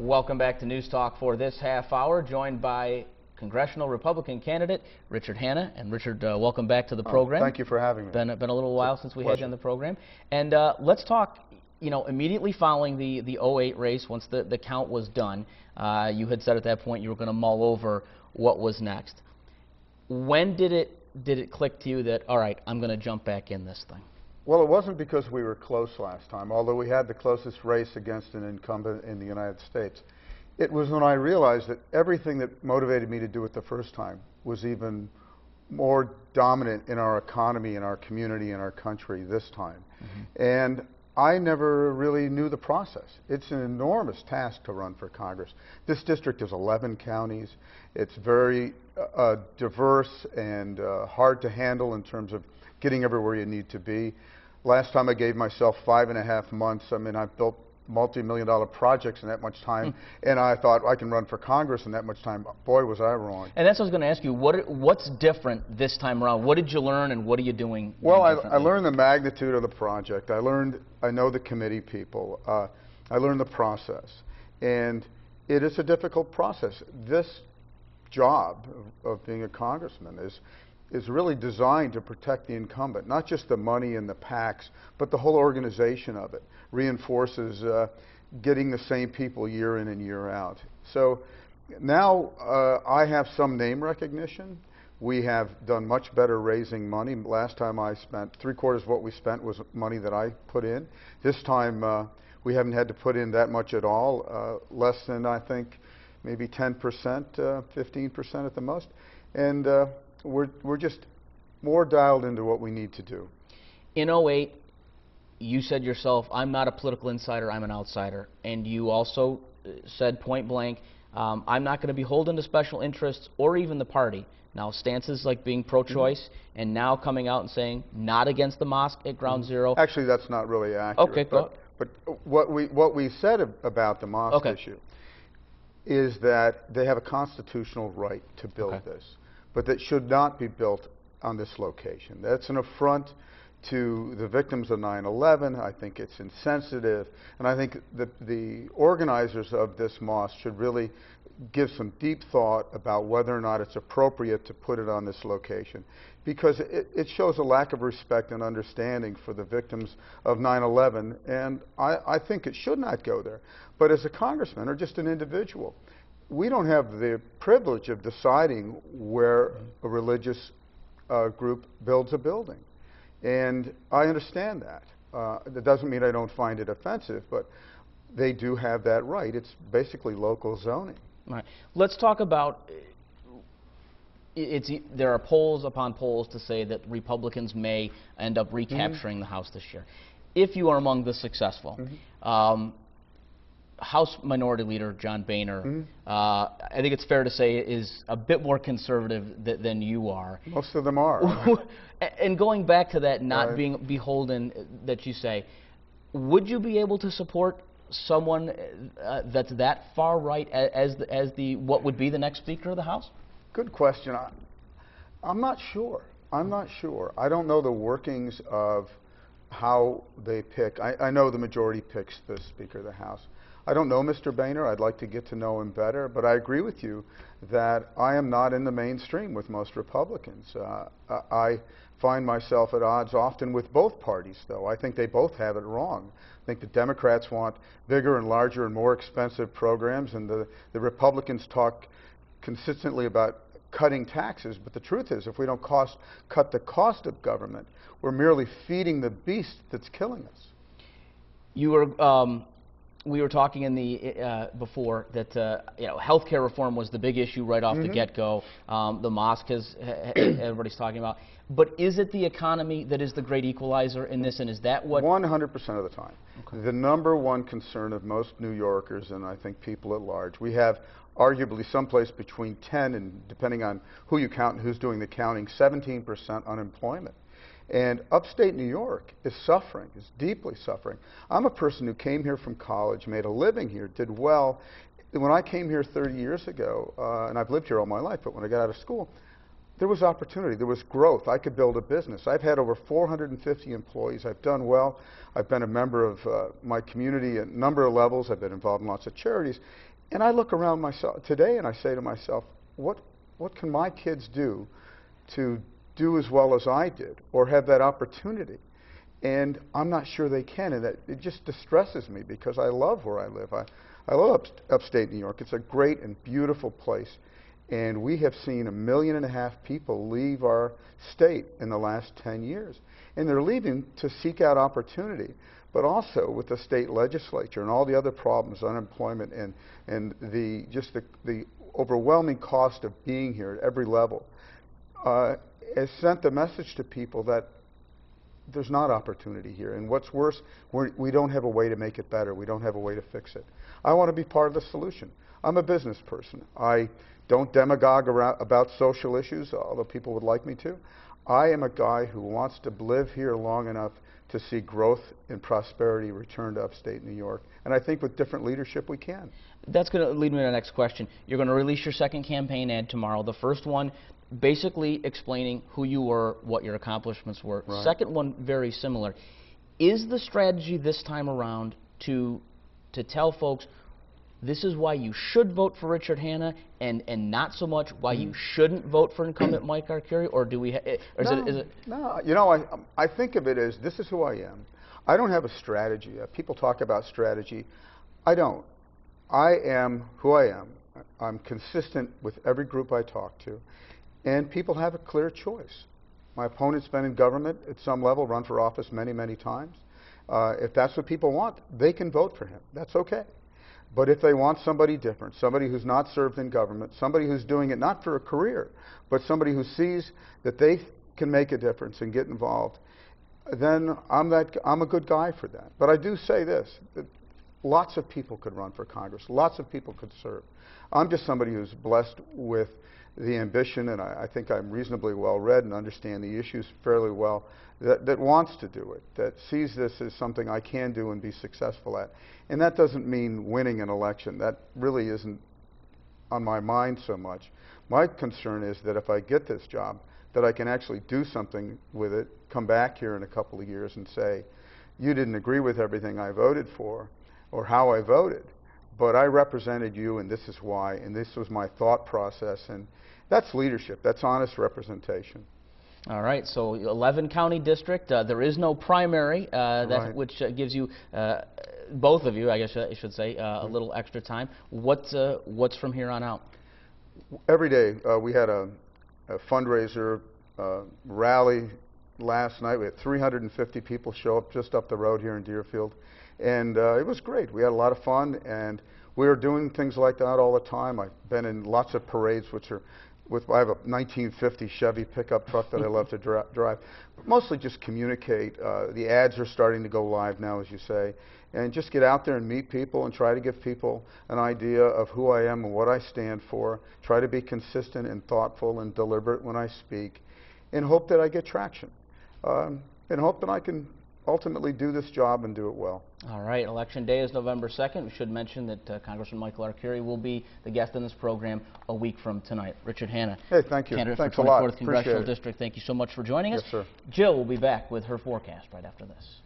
Welcome back to News Talk for this half hour, joined by Congressional Republican candidate Richard Hanna. And Richard, welcome back to the program. Thank you for having me. Been a little while since we had you on the program. And let's talk, immediately following the 08 race, once the count was done, you had said at that point you were going to mull over what was next. When did it click to you that, all right, I'm going to jump back in this thing? Well, it wasn't because we were close last time, although we had the closest race against an incumbent in the United States. It was when I realized that everything that motivated me to do it the first time was even more dominant in our economy, in our community, in our country this time. And I never really knew the process. It's an enormous task to run for Congress. This district is 11 counties. It's very diverse and hard to handle in terms of getting everywhere you need to be. Last time I gave myself 5.5 months. I mean, I've built multi-million-dollar projects in that much time, and I thought I can run for Congress in that much time. Boy, was I wrong. And that's what I was going to ask you. What's different this time around? What did you learn, and what are you doing? Well, I learned the magnitude of the project. I know the committee people. I learned the process, and it is a difficult process. This job of being a congressman is really designed to protect the incumbent, not just the money and the PACs, but the whole organization of it. Reinforces getting the same people year in and year out. So now I have some name recognition. We have done much better raising money. Last time I spent 3/4 of what we spent was money that I put in. This time we haven't had to put in that much at all, less than I think maybe 10%, 15% at the most. And we're just more dialed into what we need to do. In 08, you said yourself, I'm not a political insider, I'm an outsider. And you also said point blank, I'm not going to be beholden to special interests or even the party. Now, stances like being pro-choice and now coming out and saying not against the mosque at Ground Zero. Actually, that's not really accurate. Okay, but what we said about the mosque issue is that they have a constitutional right to build this, but that should not be built on this location. That's an affront to the victims of 9/11. I think it's insensitive, and I think the organizers of this mosque should really give some deep thought about whether or not it's appropriate to put it on this location, because it shows a lack of respect and understanding for the victims of 9/11, and I think it should not go there. But as a congressman or just an individual, we don't have the privilege of deciding where a religious group builds a building. And I understand that. That doesn't mean I don't find it offensive, but they do have that right. It's basically local zoning. All right. Let's talk about, there are polls upon polls to say that Republicans may end up recapturing the House this year. If you are among the successful, House Minority Leader John Boehner, I think it's fair to say, is a bit more conservative than you are. Most of them are. And going back to that not being beholden that you say, would you be able to support someone that's that far right as what would be the next Speaker of the House? Good question. I'm not sure. I'm not sure. I don't know the workings of how they pick. I know the majority picks the Speaker of the House. I don't know Mr. Boehner. I'd like to get to know him better, but I agree with you that I am not in the mainstream with most Republicans. I find myself at odds often with both parties, though. I think they both have it wrong. I think the Democrats want bigger and larger and more expensive programs, and the Republicans talk consistently about cutting taxes, but the truth is, if we don't cut the cost of government, we're merely feeding the beast that's killing us. You were we were talking in the before that healthcare reform was the big issue right off the get-go. The mosque everybody's talking about. But is it the economy that is the great equalizer in this, and is that what? 100% of the time. The number one concern of most New Yorkers, and I think people at large, we have arguably someplace between 10 and, depending on who you count and who's doing the counting, 17% unemployment. And upstate New York is suffering, is deeply suffering. I'm a person who came here from college, made a living here, did well. When I came here 30 years ago, and I've lived here all my life, but when I got out of school, there was opportunity, there was growth. I could build a business. I've had over 450 employees. I've done well. I've been a member of my community at a number of levels. I've been involved in lots of charities. And I look around myself today and I say to myself, what can my kids do to do as well as I did or have that opportunity? And I'm not sure they can, and it just distresses me because I love where I live. I love upstate New York. It's a great and beautiful place. And we have seen 1.5 million people leave our state in the last 10 years. And they're leaving to seek out opportunity, but also with the state legislature and all the other problems, unemployment and the overwhelming cost of being here at every level, has sent the message to people that there's not opportunity here. And what's worse, we don't have a way to make it better. We don't have a way to fix it. I want to be part of the solution. I'm a business person. I don't demagogue about social issues, although people would like me to. I am a guy who wants to live here long enough to see growth and prosperity return to upstate New York. And I think with different leadership we can. That's going to lead me to the next question. You're going to release your second campaign ad tomorrow. The first one basically explaining who you were, what your accomplishments were. Right. Second one, very similar. Is the strategy this time around to tell folks this is why you should vote for Richard Hanna and not so much why you shouldn't vote for incumbent Mike Arcuri, or do we is it No, you know, I think of it as this is who I am. I don't have a strategy. People talk about strategy. I don't. I am who I am. I'm consistent with every group I talk to. And people have a clear choice. My opponent's been in government at some level, run for office many, many times. If that's what people want, they can vote for him. That's okay. But if they want somebody different, somebody who's not served in government, somebody who's doing it not for a career, but somebody who sees that they can make a difference and get involved, then I'm a good guy for that. But I do say this, that lots of people could run for Congress. Lots of people could serve. I'm just somebody who's blessed with the ambition, and I think I'm reasonably well read and understand the issues fairly well, that wants to do it, that sees this as something I can do and be successful at. And that doesn't mean winning an election. That really isn't on my mind so much. My concern is that if I get this job, that I can actually do something with it, come back here in a couple of years and say, you didn't agree with everything I voted for or how I voted, but I represented you and this is why, and this was my thought process, and that's leadership. That's honest representation. All right, so 11 county district. There is no primary, Right. which gives you, both of you, I guess I should say, a little extra time. What's from here on out? Every day we had a fundraiser rally last night. We had 350 people show up just up the road here in Deerfield, and it was great. We had a lot of fun, and we are doing things like that all the time. I've been in lots of parades, I have a 1950 Chevy pickup truck that I love to drive. But mostly just communicate. The ads are starting to go live now, as you say, and just get out there and meet people and try to give people an idea of who I am and what I stand for. Try to be consistent and thoughtful and deliberate when I speak, and hope that I get traction, and hope that I can ultimately do this job and do it well. All right, Election Day is November 2nd. We should mention that Congressman Michael Arcuri will be the guest in this program a week from tonight. Richard Hanna, hey, thank you. candidate Thanks for a lot. 24th Congressional Appreciate it. District, thank you so much for joining us. Yes, sir. Jill will be back with her forecast right after this.